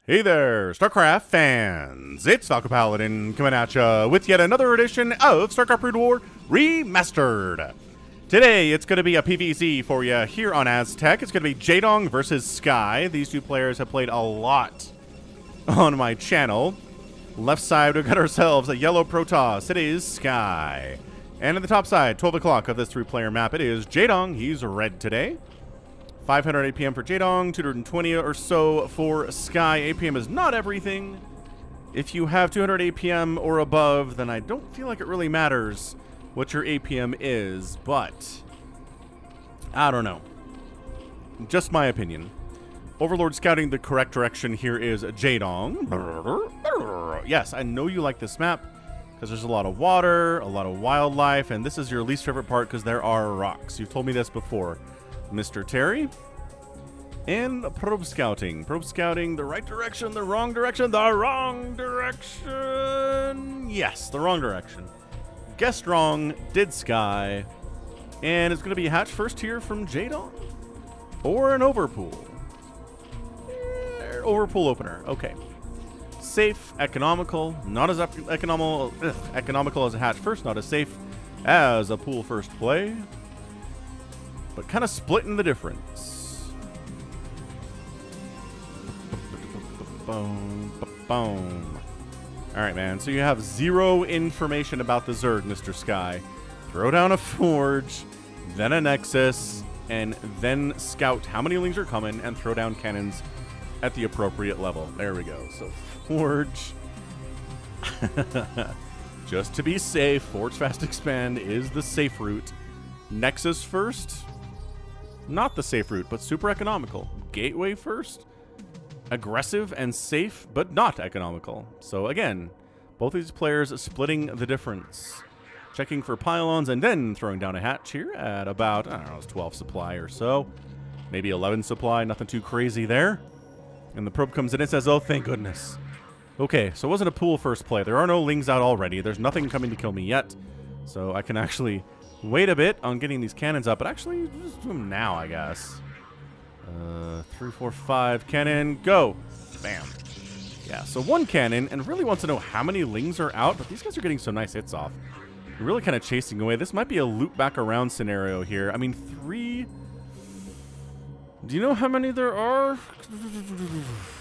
Hey there, StarCraft fans! It's Falcon Paladin coming at ya with yet another edition of StarCraft Brood War Remastered. Today, it's going to be a PvZ for you here on Aztec. It's going to be Jaedong versus Sky. These two players have played a lot on my channel. Left side, we've got ourselves a yellow Protoss. It is Sky. And on the top side, 12 o'clock of this three-player map, it is Jaedong. He's red today. 500 APM for Jaedong, 220 or so for Sky. APM is not everything. If you have 200 APM or above, then I don't feel like it really matters what your APM is, but I don't know. Just my opinion. Overlord scouting the correct direction here is Jaedong. Yes, I know you like this map because there's a lot of water, a lot of wildlife, and this is your least favorite part because there are rocks. You've told me this before, Mr. Terry. And probe scouting. Probe scouting, the right direction, the wrong direction, the wrong direction. Yes, the wrong direction. Guessed wrong, did Sky. And it's going to be a hatch first here from Jaedong. Or an overpool. Overpool opener, okay. Safe, economical, not as economical as a hatch first, not as safe as a pool first play. But kind of splitting the difference. Boom, boom. All right, man. So you have zero information about the Zerg, Mr. Sky. Throw down a Forge, then a Nexus, and then scout how many lings are coming and throw down cannons at the appropriate level. There we go. So Forge. Just to be safe, Forge Fast Expand is the safe route. Nexus first. Not the safe route, but super economical. Gateway first. Aggressive and safe, but not economical. So again, both these players splitting the difference. Checking for pylons and then throwing down a hatch here at about, I don't know, 12 supply or so. Maybe 11 supply, nothing too crazy there. And the probe comes in and says, oh, thank goodness. Okay, so it wasn't a pool first play. There are no lings out already. There's nothing coming to kill me yet. So I can actually wait a bit on getting these cannons up, but actually just do them now, I guess. 3, 4, 5, cannon, go. Bam. Yeah, so one cannon, and really wants to know how many lings are out, but these guys are getting some nice hits off. Really kind of chasing away. This might be a loop back around scenario here. I mean, 3... Do you know how many there are?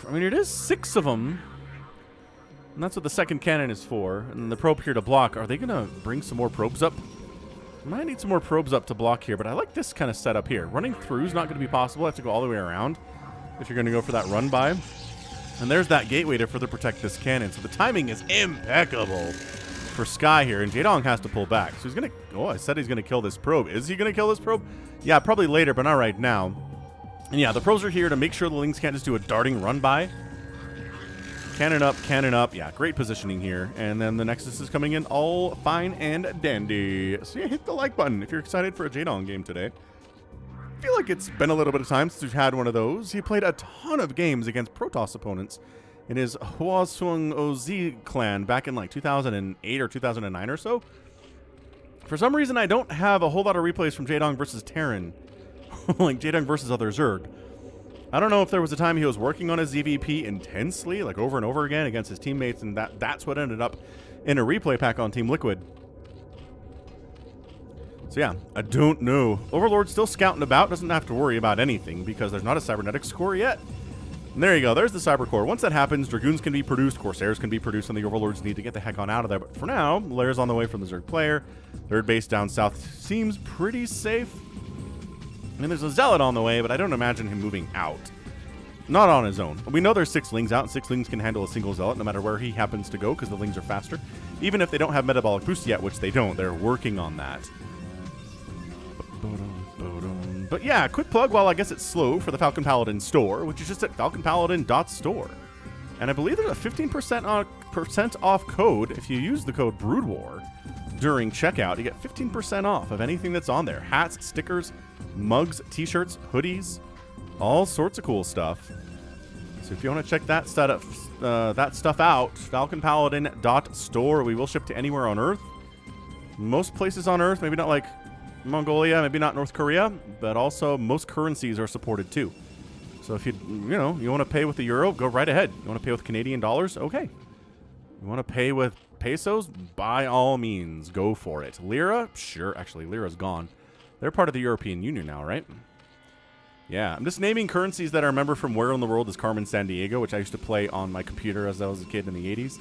I mean, it is 6 of them. And that's what the second cannon is for. And the probe here to block. Are they going to bring some more probes up? Might need some more probes up to block here, but I like this kind of setup here. Running through is not going to be possible. I have to go all the way around if you're going to go for that run by. And there's that gateway to further protect this cannon. So the timing is impeccable for Sky here, and Jaedong has to pull back. So he's going to... Oh, I said he's going to kill this probe. Is he going to kill this probe? Yeah, probably later, but not right now. And yeah, the probes are here to make sure the lings can't just do a darting run by. Cannon up, cannon up. Yeah, great positioning here. And then the Nexus is coming in all fine and dandy. So yeah, hit the like button if you're excited for a Jaedong game today. I feel like it's been a little bit of time since we've had one of those. He played a ton of games against Protoss opponents in his Hwasung Oz clan back in like 2008 or 2009 or so. For some reason, I don't have a whole lot of replays from Jaedong versus Terran. Like Jaedong versus other Zerg. I don't know if there was a time he was working on his ZVP intensely, like over and over again against his teammates, and that's what ended up in a replay pack on Team Liquid. So yeah, I don't know. Overlord's still scouting about, doesn't have to worry about anything because there's not a cybernetic score yet. And there you go, there's the cyber core. Once that happens, Dragoons can be produced, Corsairs can be produced, and the Overlords need to get the heck on out of there. But for now, Lair's on the way from the Zerg player. Third base down south seems pretty safe. And there's a Zealot on the way, but I don't imagine him moving out. Not on his own. We know there's 6 lings out, and 6 lings can handle a single Zealot no matter where he happens to go because the lings are faster. Even if they don't have metabolic boost yet, which they don't. They're working on that. But yeah, quick plug while I guess it's slow for the Falcon Paladin store, which is just at falconpaladin.store. And I believe there's a 15% off code if you use the code BroodWar during checkout. You get 15% off of anything that's on there. Hats, stickers, mugs, t-shirts, hoodies, all sorts of cool stuff. So if you want to check that stuff out, falconpaladin.store. We will ship to anywhere on Earth. Most places on Earth, maybe not like Mongolia, maybe not North Korea, but also most currencies are supported too. So if you want to pay with the euro, go right ahead. You want to pay with Canadian dollars? Okay. You want to pay with pesos? By all means, go for it. Lira? Sure. Actually, Lira's gone. They're part of the European Union now, right? Yeah. I'm just naming currencies that I remember from Where in the World is Carmen Sandiego, which I used to play on my computer as I was a kid in the 80s.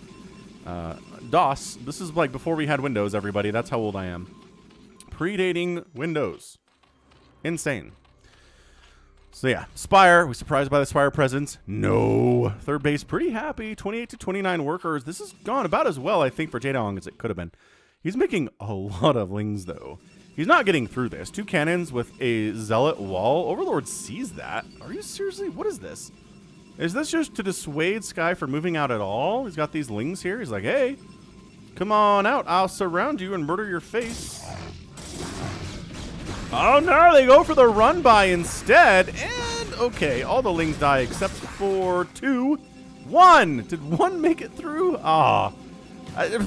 DOS. This is like before we had Windows, everybody. That's how old I am. Predating Windows. Insane. So yeah, Spire. We surprised by the Spire presence? No. Third base, pretty happy. 28 to 29 workers. This has gone about as well, I think, for Jaedong as it could have been. He's making a lot of lings, though. He's not getting through this. 2 cannons with a zealot wall. Overlord sees that. Are you seriously? What is this? Is this just to dissuade Sky from moving out at all? He's got these lings here. He's like, hey, come on out. I'll surround you and murder your face. Oh no, they go for the run by instead. And okay, all the lings die except for 2. 1! Did 1 make it through? Ah. I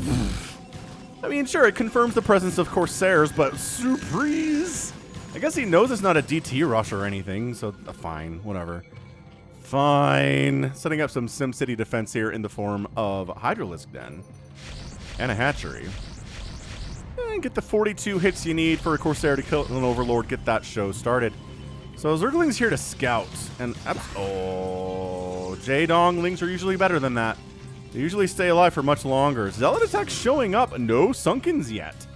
mean, sure, it confirms the presence of Corsairs, but surprise! I guess he knows it's not a DT rush or anything, so fine, whatever. Fine. Setting up some SimCity defense here in the form of Hydralisk Den and a hatchery. And get the 42 hits you need for a Corsair to kill an Overlord, get that show started. So Zergling's here to scout. And Jaedong lings are usually better than that. They usually stay alive for much longer. Zealot attack showing up. No Sunkens yet.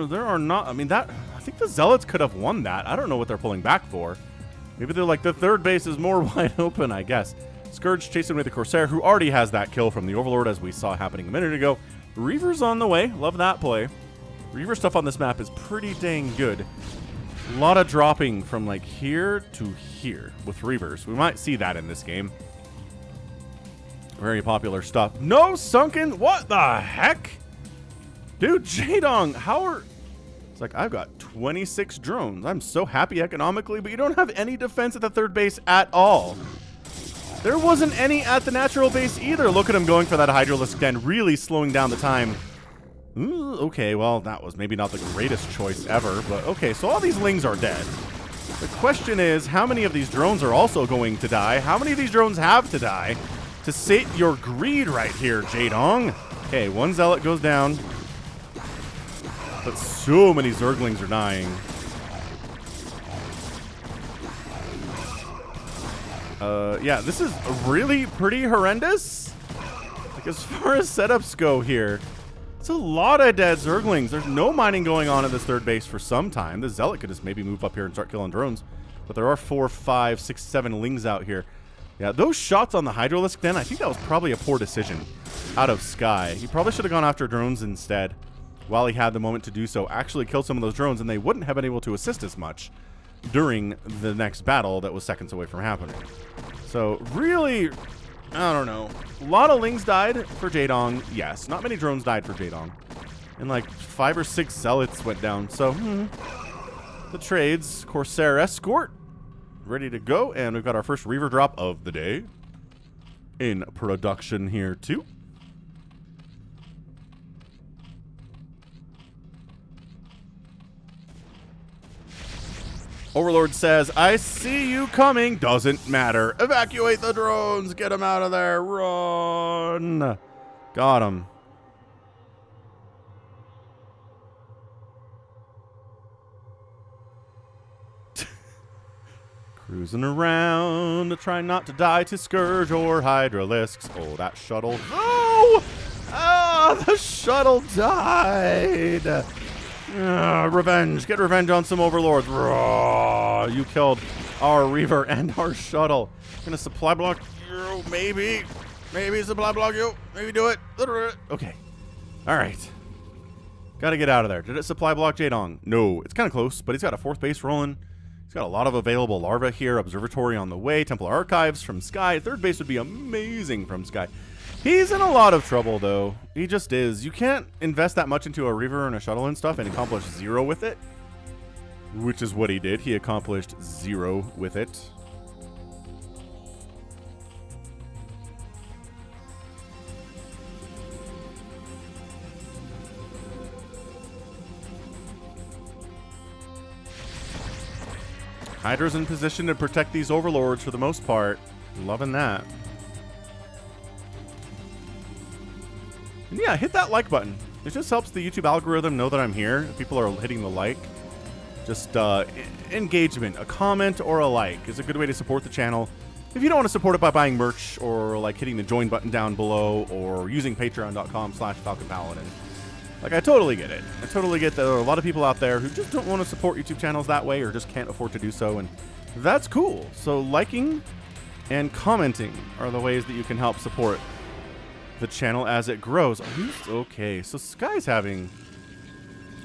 There are not... I mean, that... I think the Zealots could have won that. I don't know what they're pulling back for. Maybe they're like, the third base is more wide open, I guess. Scourge chasing away the Corsair, who already has that kill from the Overlord, as we saw happening a minute ago. Reaver's on the way. Love that play. Reaver stuff on this map is pretty dang good. A lot of dropping from like here to here with Reavers. We might see that in this game. Very popular stuff. No Sunken. What the heck? Dude, Jaedong, how are... It's like, I've got 26 drones. I'm so happy economically, but you don't have any defense at the third base at all. There wasn't any at the natural base either. Look at him going for that Hydralisk Den, really slowing down the time. Ooh, okay, well, that was maybe not the greatest choice ever, but okay, so all these lings are dead. The question is, how many of these drones are also going to die? How many of these drones have to die to sate your greed right here, Jaedong? Okay, 1 Zealot goes down, but so many Zerglings are dying. Yeah, this is really pretty horrendous. Like, as far as setups go here, it's a lot of dead Zerglings. There's no mining going on at this third base for some time. The Zealot could just maybe move up here and start killing drones. But there are 4, 5, 6, 7 lings out here. Yeah, those shots on the Hydralisk Den, I think that was probably a poor decision out of Sky. He probably should have gone after drones instead while he had the moment to do so. Actually killed some of those drones, and they wouldn't have been able to assist as much during the next battle that was seconds away from happening. So really, I don't know. A lot of lings died for Jaedong. Yes, not many drones died for Jaedong. And like 5 or 6 Zealots went down. So the trades, Corsair Escort, ready to go. And we've got our first Reaver drop of the day in production here too. Overlord says, I see you coming. Doesn't matter. Evacuate the drones. Get them out of there. Run. Got him. Cruising around, trying not to die to Scourge or Hydralisks. Oh, that shuttle. Oh! Ah, the shuttle died. Revenge. Get revenge on some Overlords. Raw. You killed our Reaver and our shuttle. Gonna supply block you. Maybe. Maybe supply block you. Maybe do it. Okay. Alright. Gotta get out of there. Did it supply block Jaedong? No. It's kind of close, but he's got a 4th base rolling. He's got a lot of available larvae here. Observatory on the way. Templar Archives from Sky. 3rd base would be amazing from Sky. He's in a lot of trouble, though. He just is. You can't invest that much into a Reaver and a shuttle and stuff and accomplish 0 with it. Which is what he did. He accomplished 0 with it. Hydra's in position to protect these overlords for the most part. Loving that. And yeah, hit that like button. It just helps the YouTube algorithm know that I'm here. If people are hitting the like. Just engagement, a comment or a like is a good way to support the channel. If you don't want to support it by buying merch or like hitting the join button down below or using patreon.com/Falcon Paladin. Like, I totally get it. I totally get that there are a lot of people out there who just don't want to support YouTube channels that way or just can't afford to do so, and that's cool. So liking and commenting are the ways that you can help support the channel as it grows. Okay, so Sky's having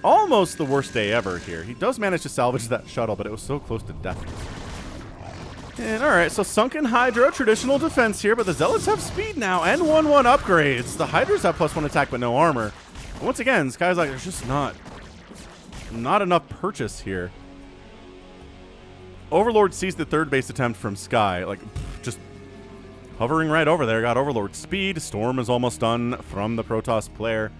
almost the worst day ever here. He does manage to salvage that shuttle, but it was so close to death. And alright, so Sunken Hydra, traditional defense here, but the Zealots have speed now and 1/1 upgrades. The Hydras have +1 attack but no armor. Once again, Sky's like, there's just not enough purchase here. Overlord sees the third base attempt from Sky, like, just hovering right over there. Got Overlord speed. Storm is almost done from the Protoss player.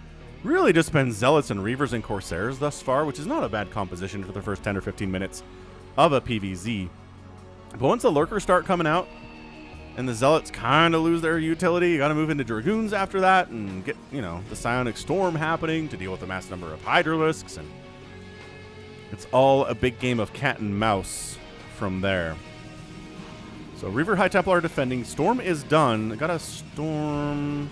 Really just been Zealots and Reavers and Corsairs thus far, which is not a bad composition for the first 10 or 15 minutes of a PvZ. But once the Lurkers start coming out, and the Zealots kind of lose their utility, you got to move into Dragoons after that and get, you know, the Psionic Storm happening to deal with the mass number of Hydralisks, and it's all a big game of cat and mouse from there. So Reaver High Templar defending. Storm is done. Got a Storm,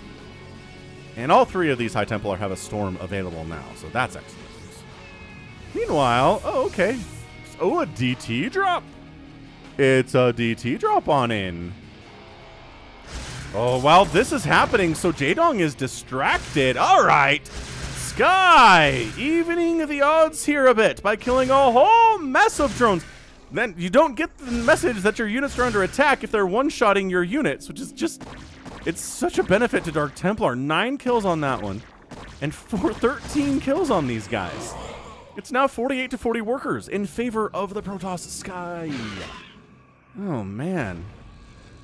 and all three of these High Templar have a Storm available now, so that's excellent. Meanwhile, oh, okay. Oh, a DT drop. It's a DT drop on in. Oh, while this is happening, so Jaedong is distracted. All right. Sky evening the odds here a bit by killing a whole mess of drones. Then you don't get the message that your units are under attack if they're one-shotting your units, which is just, it's such a benefit to Dark Templar. 9 kills on that one and 13 kills on these guys. It's now 48 to 40 workers in favor of the Protoss Sky. Oh, man.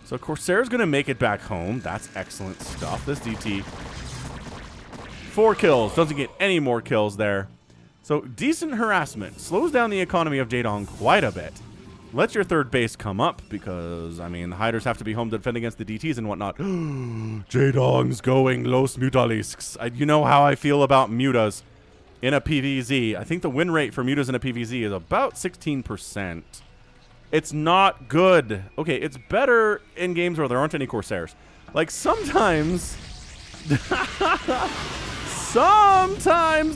So Corsair's going to make it back home. That's excellent stuff. This DT, 4 kills. Doesn't get any more kills there. So decent harassment. Slows down the economy of Jaedong quite a bit. Lets your third base come up because, I mean, the Hydras have to be home to defend against the DTs and whatnot. Jaedong's going Los Mutalisks. You know how I feel about Mutas in a PvZ. I think the win rate for Mutas in a PvZ is about 16%. It's not good. Okay, it's better in games where there aren't any Corsairs. Like, sometimes the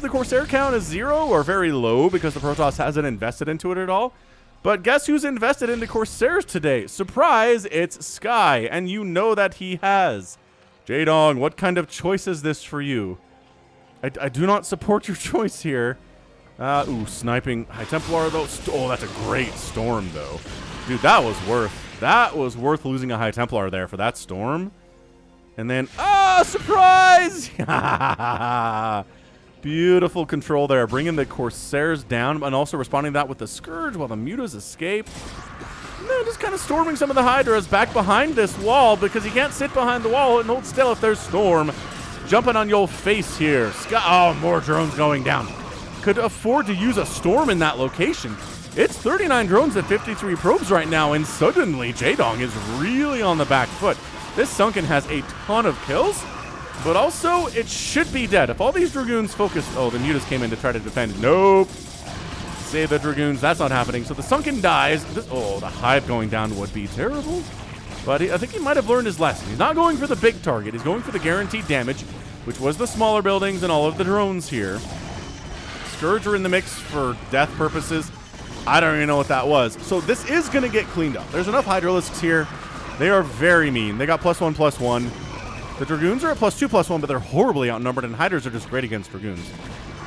Corsair count is 0 or very low because the Protoss hasn't invested into it at all. But guess who's invested into Corsairs today? Surprise, it's Sky, and you know that he has. Jaedong, what kind of choice is this for you? I do not support your choice here. Ooh, sniping High Templar, though. Oh, that's a great Storm, though. Dude, that was worth losing a High Templar there for that Storm. And then, surprise! Beautiful control there, bringing the Corsairs down, and also responding to that with the Scourge while the Mutas escape. And then just kind of storming some of the Hydras back behind this wall because you can't sit behind the wall and hold still if there's Storm jumping on your face here. Oh, more drones going down. Could afford to use a Storm in that location. It's 39 drones at 53 probes right now, and suddenly Jaedong is really on the back foot. This Sunken has a ton of kills, but also it should be dead. If all these Dragoons focus... Oh, the Mutas came in to try to defend. Nope. Save the Dragoons. That's not happening. So the Sunken dies. Oh, the Hive going down would be terrible. But I think he might have learned his lesson. He's not going for the big target. He's going for the guaranteed damage, which was the smaller buildings and all of the drones here. Scourge are in the mix for death purposes. I don't even know what that was. So this is going to get cleaned up. There's enough Hydralisks here. They are very mean. They got +1/+1. The Dragoons are at +2/+1, but they're horribly outnumbered, and Hydras are just great against Dragoons.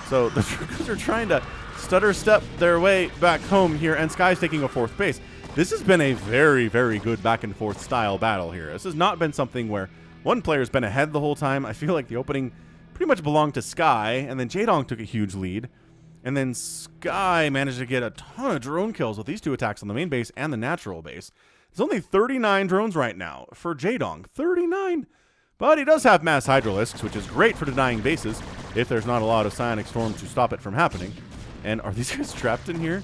So the Dragoons are trying to stutter step their way back home here, and Sky's taking a 4th base. This has been a very, very good back-and-forth style battle here. This has not been something where one player's been ahead the whole time. I feel like the opening pretty much belonged to Sky, and then Jaedong took a huge lead. And then Sky managed to get a ton of drone kills with these 2 attacks on the main base and the natural base. There's only 39 drones right now for Jaedong. 39! But he does have mass Hydralisks, which is great for denying bases if there's not a lot of Psionic Storm to stop it from happening. And are these guys trapped in here?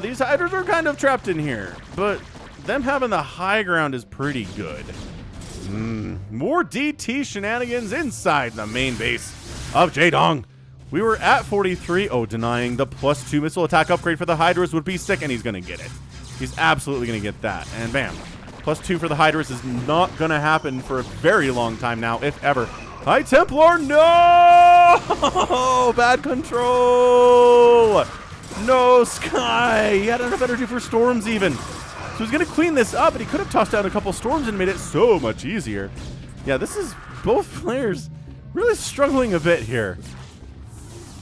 These Hydras are kind of trapped in here, but them having the high ground is pretty good. More DT shenanigans inside the main base of Jaedong. We were at 43. Oh, denying the +2 missile attack upgrade for the Hydras would be sick, and he's going to get it. He's absolutely going to get that. And bam. +2 for the Hydras is not going to happen for a very long time now, if ever. High Templar, no! Bad control! No, Sky! He had enough energy for storms even. So he's going to clean this up, and he could have tossed out a couple storms and made it so much easier. Yeah, this is both players really struggling a bit here.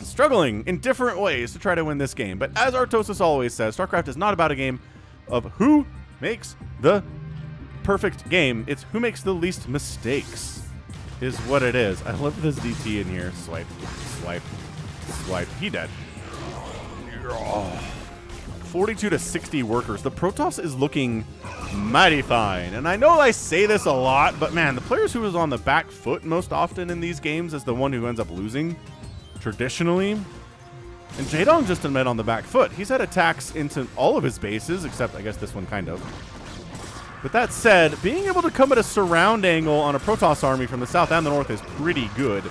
Struggling in different ways to try to win this game. But as Artosis always says, StarCraft is not about a game of who makes the perfect game. It's who makes the least mistakes is what it is. I love this DT in here. Swipe, swipe, swipe. He dead. 42 to 60 workers. The Protoss is looking mighty fine. And I know I say this a lot, but man, the players who is on the back foot most often in these games is the one who ends up losing. Traditionally. And Jaedong just admit on the back foot. He's had attacks into all of his bases, except I guess this one kind of. But that said, being able to come at a surround angle on a Protoss army from the south and the north is pretty good.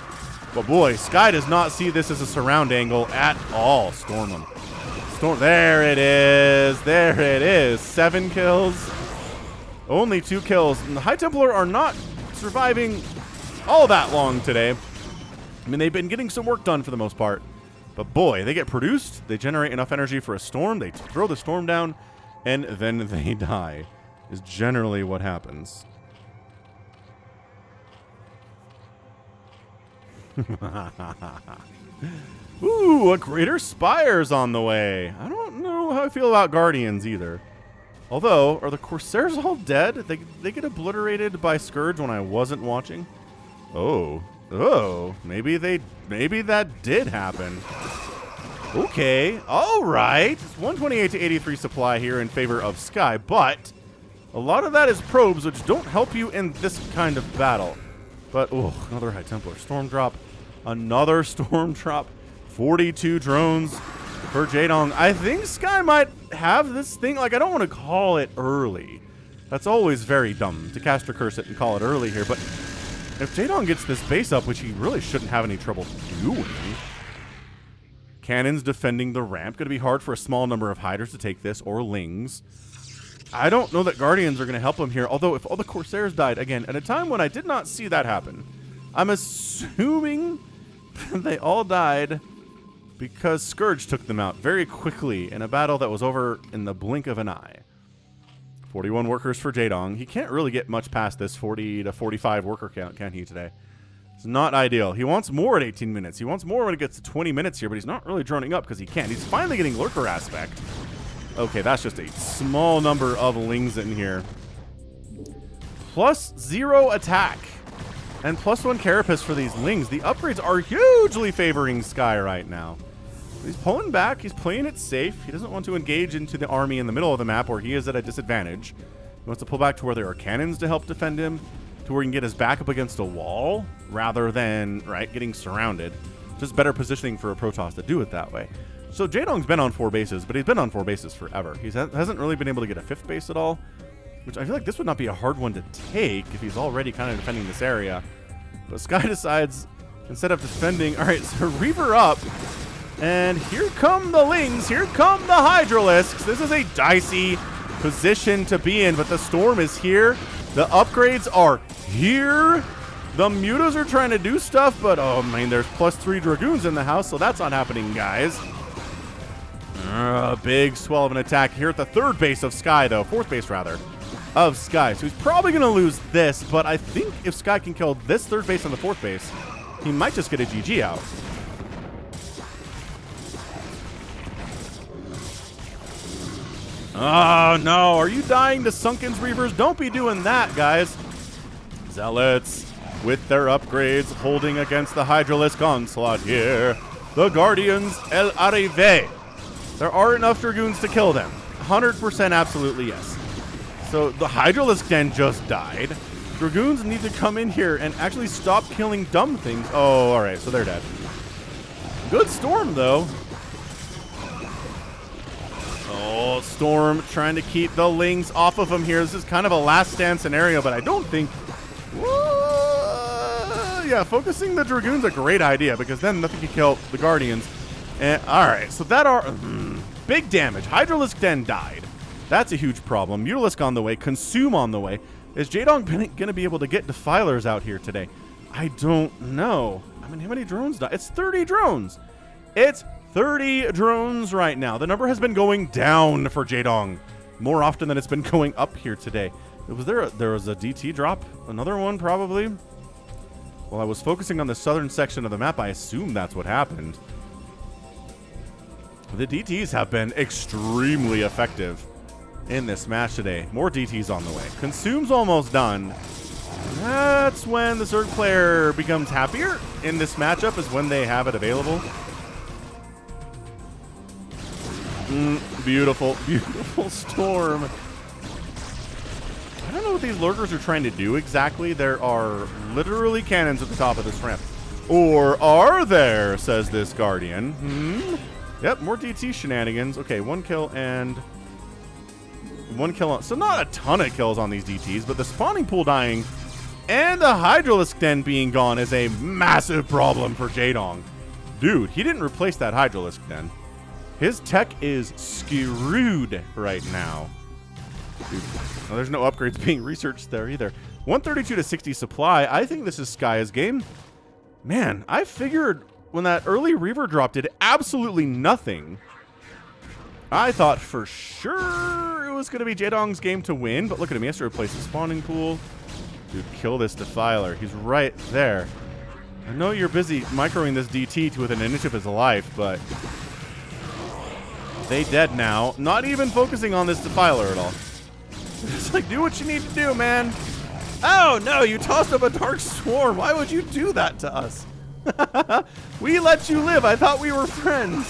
But boy, Sky does not see this as a surround angle at all. Storm him. Storm. There it is. There it is. 7 kills. Only 2 kills. And the High Templar are not surviving all that long today. I mean, they've been getting some work done for the most part. But boy, they get produced. They generate enough energy for a storm. They throw the storm down, and then they die, is generally what happens. Ooh, a Greater Spire's on the way. I don't know how I feel about Guardians either. Although, are the Corsairs all dead? They get obliterated by Scourge when I wasn't watching? Oh, maybe that did happen. Okay, all right. It's 128 to 83 supply here in favor of Sky, but a lot of that is probes, which don't help you in this kind of battle. But, oh, another High Templar. Storm drop. Another storm drop. 42 drones for Jaedong. I think Sky might have this thing. Like, I don't want to call it early. That's always very dumb to caster curse it and call it early here, but if Jaedong gets this base up, which he really shouldn't have any trouble doing, cannons defending the ramp. Going to be hard for a small number of Hydras to take this, or Lings. I don't know that Guardians are going to help him here, although if all the Corsairs died, again, at a time when I did not see that happen, I'm assuming they all died because Scourge took them out very quickly in a battle that was over in the blink of an eye. 41 workers for Jaedong. He can't really get much past this 40 to 45 worker count, can he, today? It's not ideal. He wants more at 18 minutes. He wants more when it gets to 20 minutes here, but he's not really droning up because he can't. He's finally getting Lurker aspect. Okay, that's just a small number of Lings in here. +0 attack. And +1 Carapace for these Lings. The upgrades are hugely favoring Sky right now. He's pulling back. He's playing it safe. He doesn't want to engage into the army in the middle of the map where he is at a disadvantage. He wants to pull back to where there are cannons to help defend him, to where he can get his back up against a wall rather than, right, getting surrounded. Just better positioning for a Protoss to do it that way. So Jaedong's been on 4 bases, but he's been on 4 bases forever. He hasn't really been able to get a 5th base at all, which I feel like this would not be a hard one to take if he's already kind of defending this area. But Sky decides, instead of defending, all right, so Reaver up. And here come the Lings. Here come the Hydralisks. This is a dicey position to be in, but the storm is here. The upgrades are here. The Mutas are trying to do stuff, but oh man, there's +3 Dragoons in the house, so that's not happening, guys. A big swell of an attack here at the 3rd base of Sky, though. 4th base, rather, of Sky. So he's probably going to lose this, but I think if Sky can kill this 3rd base and the 4th base, he might just get a GG out. Oh, no. Are you dying to Sunken's Reavers? Don't be doing that, guys. Zealots with their upgrades holding against the Hydralisk onslaught here. The Guardians El Arrive. There are enough Dragoons to kill them. 100% absolutely yes. So the Hydralisk den just died. Dragoons need to come in here and actually stop killing dumb things. Oh, all right. So they're dead. Good storm, though. Oh, Storm trying to keep the Lings off of him here. This is kind of a last stand scenario, but I don't think... yeah, focusing the Dragoon's a great idea because then nothing can kill the Guardians. And, all right, so that are big damage. Hydralisk Den died. That's a huge problem. Mutalisk on the way. Consume on the way. Is Jaedong going to be able to get Defilers out here today? I don't know. I mean, how many drones died? It's 30 drones. It's 30 drones right now. The number has been going down for Jaedong more often than it's been going up here today. There was a DT drop? Another one, probably? Well, I was focusing on the southern section of the map. I assume that's what happened. The DTs have been extremely effective in this match today. More DTs on the way. Consume's almost done. That's when the Zerg player becomes happier in this matchup, is when they have it available. Beautiful, beautiful Storm. I don't know what these lurkers are trying to do exactly. There are literally cannons at the top of this ramp. Or are there, says this Guardian. Yep, more DT shenanigans. Okay, 1 kill and 1 kill. So not a ton of kills on these DTs, but the spawning pool dying and the Hydralisk Den being gone is a massive problem for Jaedong. Dude, he didn't replace that Hydralisk Den. His tech is screwed right now. Dude, well, there's no upgrades being researched there either. 132 to 60 supply. I think this is Sky's game. Man, I figured when that early Reaver drop did absolutely nothing, I thought for sure it was going to be Jaedong's game to win. But look at him. He has to replace the spawning pool. Dude, kill this Defiler. He's right there. I know you're busy microing this DT with an initiative of his life, but they dead now. Not even focusing on this Defiler at all. It's like, do what you need to do, man. Oh, no, you tossed up a Dark Swarm. Why would you do that to us? We let you live. I thought we were friends.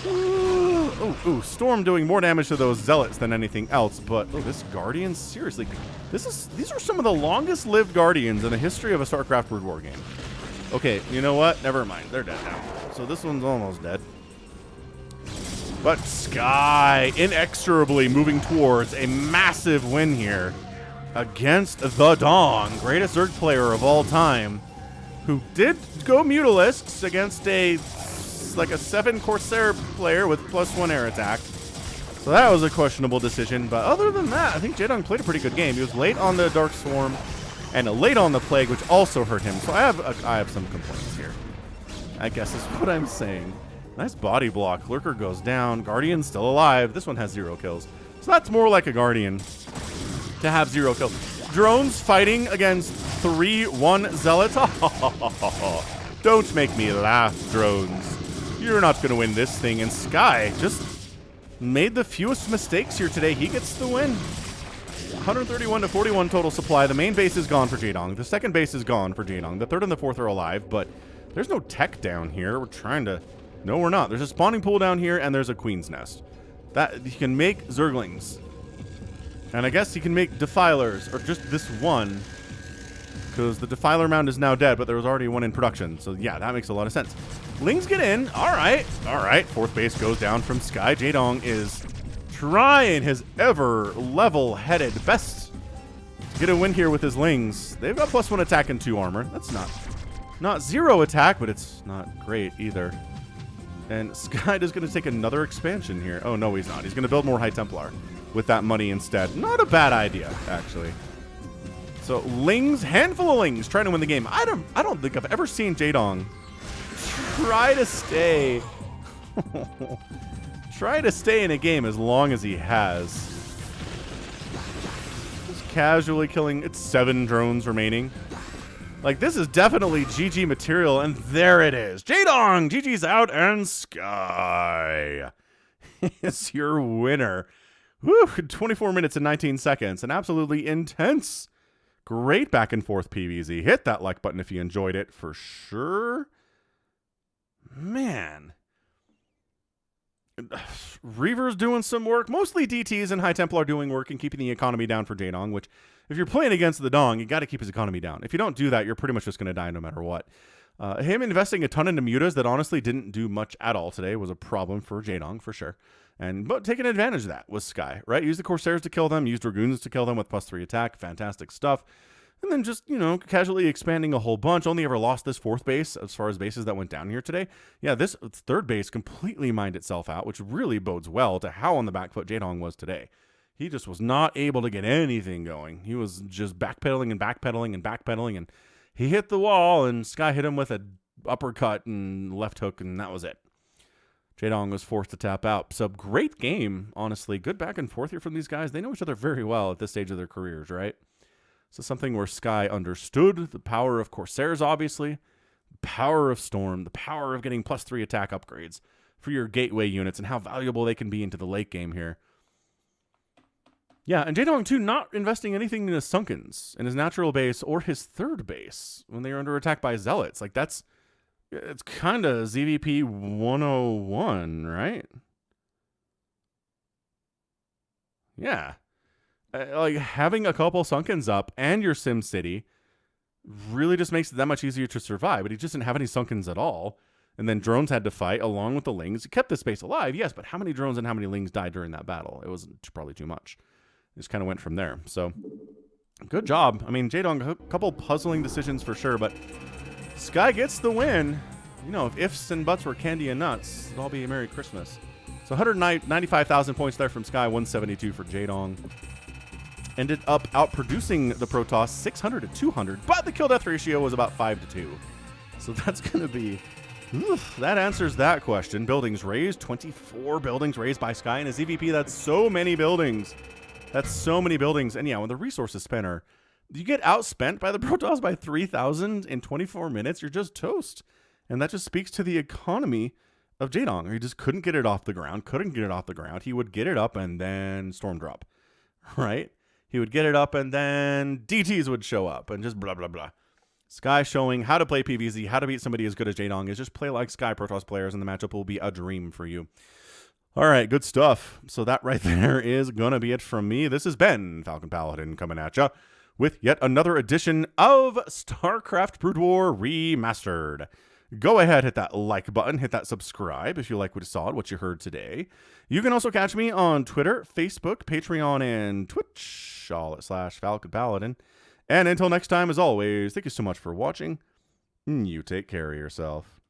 Ooh, Storm doing more damage to those Zealots than anything else. But, this Guardian, seriously. These are some of the longest-lived Guardians in the history of a StarCraft Brood War game. Okay, you know what? Never mind. They're dead now. So this one's almost dead. But Sky inexorably moving towards a massive win here against the Dong, greatest Zerg player of all time, who did go Mutalisks against a 7 Corsair player with +1 air attack. So that was a questionable decision. But other than that, I think Jaedong played a pretty good game. He was late on the Dark Swarm and late on the Plague, which also hurt him. So I have some complaints here, I guess is what I'm saying. Nice body block. Lurker goes down. Guardian's still alive. This one has 0 kills. So that's more like a Guardian to have 0 kills. Drones fighting against 3-1 Zealots. Don't make me laugh, drones. You're not going to win this thing. And Sky just made the fewest mistakes here today. He gets the win. 131 to 41 total supply. The main base is gone for Jaedong. The second base is gone for Jaedong. The third and the fourth are alive, but there's no tech down here. We're trying to... No, we're not. There's a spawning pool down here, and there's a Queen's Nest. That he can make Zerglings. And I guess he can make Defilers, or just this one, because the Defiler mound is now dead, but there was already one in production. So, yeah, that makes a lot of sense. Lings get in. All right. All right. Fourth base goes down from Sky. Jaedong is trying his ever level-headed best to get a win here with his Lings. They've got +1 attack and 2 armor. That's not 0 attack, but it's not great either. And Sky is going to take another expansion here. Oh, no, he's not. He's going to build more High Templar with that money instead. Not a bad idea, actually. So, Lings, handful of Lings trying to win the game. I don't think I've ever seen Jaedong try to stay in a game as long as he has. Just casually killing. It's 7 drones remaining. Like, this is definitely GG material, and there it is. Jaedong, GG's out, and Sky is your winner. Woo, 24 minutes and 19 seconds. An absolutely intense, great back and forth PvZ. Hit that like button if you enjoyed it, for sure. Man. Reaver's doing some work. Mostly DTs and High Templar doing work and keeping the economy down for Jaedong, which... If you're playing against the Dong, you got to keep his economy down. If you don't do that, you're pretty much just going to die no matter what. Him investing a ton into mutas that honestly didn't do much at all today was a problem for Jaedong for sure. But taking advantage of that was Sky, right? Used the Corsairs to kill them, used Dragoons to kill them with +3 attack. Fantastic stuff. And then just, casually expanding a whole bunch. Only ever lost this 4th base as far as bases that went down here today. Yeah, this 3rd base completely mined itself out, which really bodes well to how on the back foot Jaedong was today. He just was not able to get anything going. He was just backpedaling and backpedaling and backpedaling, and he hit the wall, and Sky hit him with an uppercut and left hook, and that was it. Jaedong was forced to tap out. So great game, honestly. Good back and forth here from these guys. They know each other very well at this stage of their careers, right? So something where Sky understood the power of Corsairs, obviously, the power of Storm, the power of getting +3 attack upgrades for your gateway units, and how valuable they can be into the late game here. Yeah, and Jaedong, too, not investing anything in his Sunkens, in his natural base, or his 3rd base when they were under attack by Zealots. Like, it's kind of ZVP 101, right? Yeah. Like, having a couple Sunkens up and your Sim City really just makes it that much easier to survive. But he just didn't have any Sunkens at all. And then drones had to fight along with the Lings. He kept the space alive, yes, but how many drones and how many Lings died during that battle? It was probably too much. It just kind of went from there. So, good job. I mean, Jaedong, a couple puzzling decisions for sure, but Sky gets the win. If ifs and buts were candy and nuts, it'd all be a Merry Christmas. So 195,000 points there from Sky, 172 for Jaedong. Ended up outproducing the Protoss 600 to 200, but the kill-death ratio was about 5 to 2. So that's going to be... that answers that question. Buildings raised, 24 buildings raised by Sky and a ZVP. That's so many buildings. That's so many buildings. And yeah, when the resources spinner, you get outspent by the Protoss by 3,000 in 24 minutes, you're just toast. And that just speaks to the economy of Jaedong. He just couldn't get it off the ground, He would get it up and then storm drop, right? He would get it up and then DTs would show up and just blah, blah, blah. Sky showing how to play PvZ, how to beat somebody as good as Jaedong is just play like Sky Protoss players, and the matchup will be a dream for you. All right, good stuff. So that right there is going to be it from me. This has been Falcon Paladin coming at ya with yet another edition of StarCraft Brood War Remastered. Go ahead, hit that like button, hit that subscribe if you like what you saw, what you heard today. You can also catch me on Twitter, Facebook, Patreon, and Twitch, all at /Falcon Paladin. And until next time, as always, thank you so much for watching. You take care of yourself.